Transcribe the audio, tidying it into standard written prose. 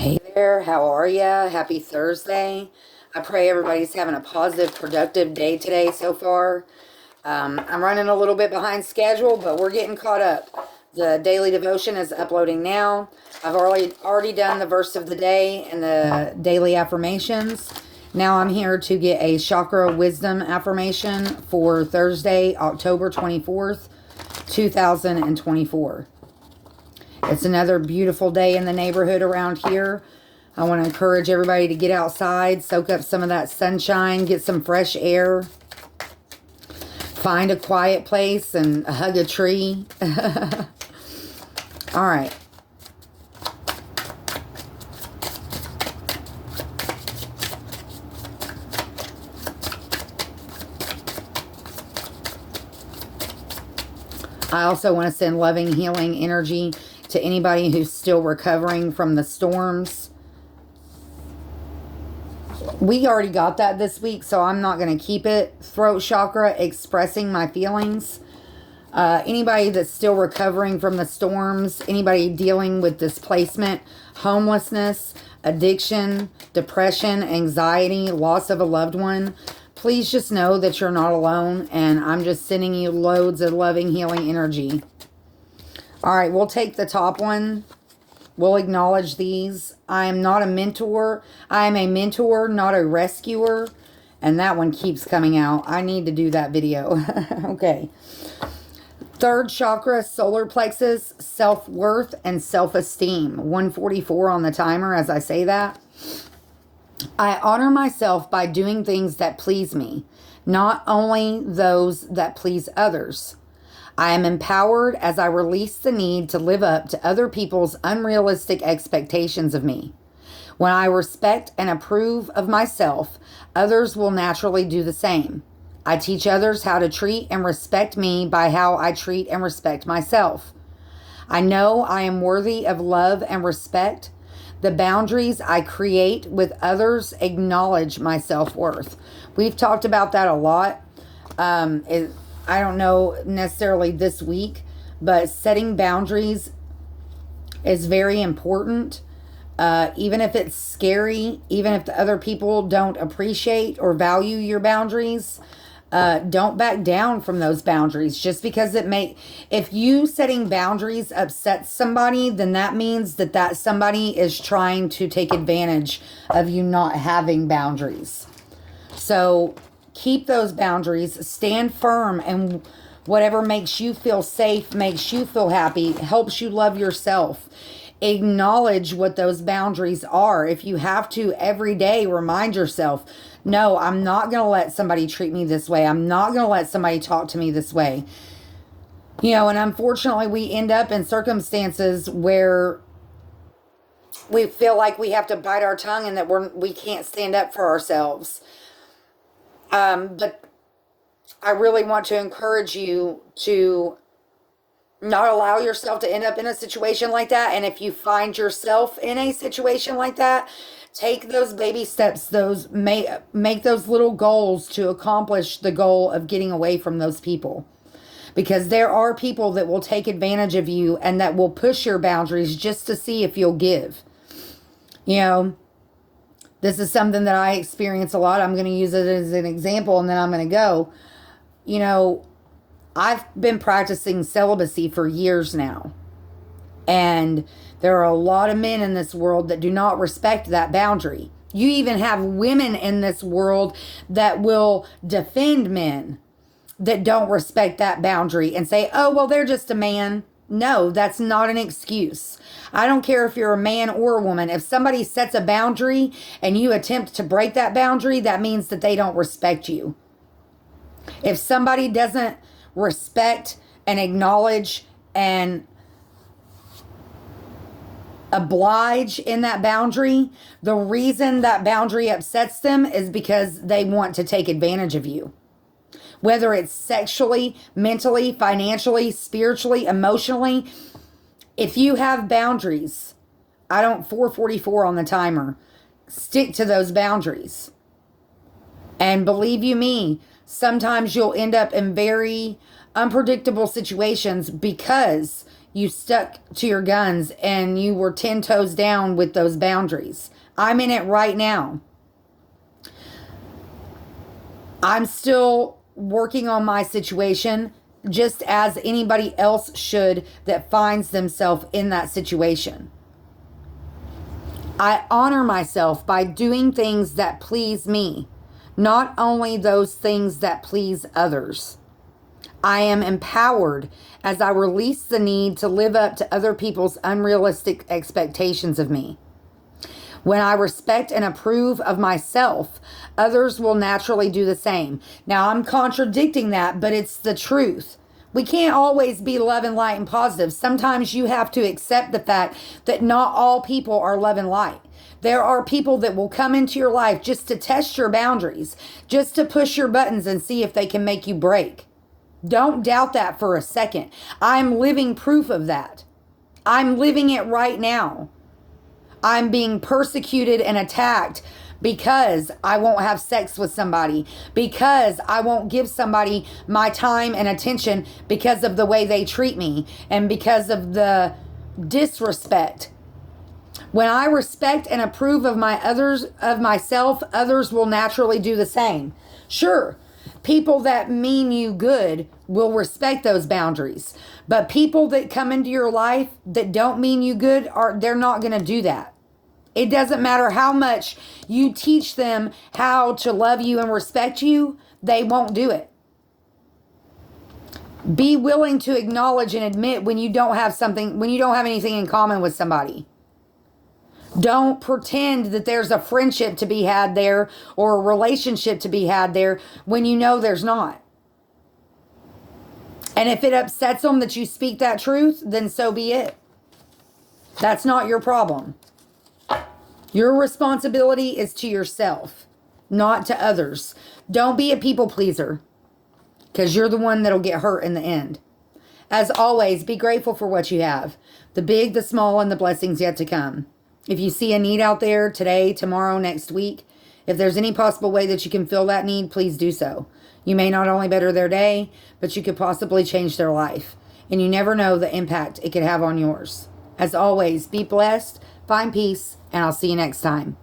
Hey there, how are ya? Happy Thursday. I pray everybody's having a positive, productive day today so far. I'm running a little bit behind schedule, but we're getting caught up. The daily devotion is uploading now. I've already done the verse of the day and the daily affirmations. Now I'm here to get a chakra wisdom affirmation for Thursday, October 24th, 2024. It's another beautiful day in the neighborhood around here. I want to encourage everybody to get outside, soak up some of that sunshine, get some fresh air, find a quiet place and hug a tree. All right. I also want to send loving, healing energy to anybody who's still recovering from the storms. We already got that this week, so I'm not going to keep it. Throat chakra, expressing my feelings. Anybody that's still recovering from the storms, anybody dealing with displacement, homelessness, addiction, depression, anxiety, loss of a loved one, please just know that you're not alone, and I'm just sending you loads of loving, healing energy. All right, we'll take the top one. We'll acknowledge these. I am not a mentor. I am a mentor, not a rescuer. And that one keeps coming out. I need to do that video. Okay. Third chakra, solar plexus, self-worth and self-esteem. 144 on the timer as I say that. I honor myself by doing things that please me, not only those that please others. I am empowered as I release the need to live up to other people's unrealistic expectations of me. When I respect and approve of myself, others will naturally do the same. I teach others how to treat and respect me by how I treat and respect myself. I know I am worthy of love and respect. The boundaries I create with others acknowledge my self-worth. We've talked about that a lot. I don't know necessarily this week, but setting boundaries is very important. Even if it's scary, even if the other people don't appreciate or value your boundaries, don't back down from those boundaries. Just because if you setting boundaries upsets somebody, then that means that somebody is trying to take advantage of you not having boundaries. So keep those boundaries, stand firm, and whatever makes you feel safe, makes you feel happy, helps you love yourself. Acknowledge what those boundaries are. If you have to every day, remind yourself, no, I'm not going to let somebody treat me this way. I'm not going to let somebody talk to me this way. And unfortunately, we end up in circumstances where we feel like we have to bite our tongue and that we can't stand up for ourselves. But I really want to encourage you to not allow yourself to end up in a situation like that. And if you find yourself in a situation like that, take those baby steps, make those little goals to accomplish the goal of getting away from those people. Because there are people that will take advantage of you and that will push your boundaries just to see if you'll give. This is something that I experience a lot. I'm going to use it as an example and then I'm going to go. I've been practicing celibacy for years now. And there are a lot of men in this world that do not respect that boundary. You even have women in this world that will defend men that don't respect that boundary and say, oh, well, they're just a man. No, that's not an excuse. I don't care if you're a man or a woman. If somebody sets a boundary and you attempt to break that boundary, that means that they don't respect you. If somebody doesn't respect and acknowledge and oblige in that boundary, the reason that boundary upsets them is because they want to take advantage of you. Whether it's sexually, mentally, financially, spiritually, emotionally, if you have boundaries, 444 on the timer, stick to those boundaries. And believe you me, sometimes you'll end up in very unpredictable situations because you stuck to your guns and you were 10 toes down with those boundaries. I'm in it right now. I'm still working on my situation, just as anybody else should that finds themselves in that situation. I honor myself by doing things that please me, not only those things that please others. I am empowered as I release the need to live up to other people's unrealistic expectations of me. When I respect and approve of myself, others will naturally do the same. Now, I'm contradicting that, but it's the truth. We can't always be love and light and positive. Sometimes you have to accept the fact that not all people are love and light. There are people that will come into your life just to test your boundaries, just to push your buttons and see if they can make you break. Don't doubt that for a second. I'm living proof of that. I'm living it right now. I'm being persecuted and attacked because I won't have sex with somebody, because I won't give somebody my time and attention because of the way they treat me and because of the disrespect. When I respect and approve of myself, others will naturally do the same. Sure, people that mean you good will respect those boundaries, but people that come into your life that don't mean you good, they're not going to do that. It doesn't matter how much you teach them how to love you and respect you, they won't do it. Be willing to acknowledge and admit when you don't have anything in common with somebody. Don't pretend that there's a friendship to be had there or a relationship to be had there when you know there's not. And if it upsets them that you speak that truth, then so be it. That's not your problem. Your responsibility is to yourself, not to others. Don't be a people pleaser, because you're the one that'll get hurt in the end. As always, be grateful for what you have, the big, the small, and the blessings yet to come. If you see a need out there today, tomorrow, next week, if there's any possible way that you can fill that need, please do so. You may not only better their day, but you could possibly change their life. And you never know the impact it could have on yours. As always, be blessed, find peace, and I'll see you next time.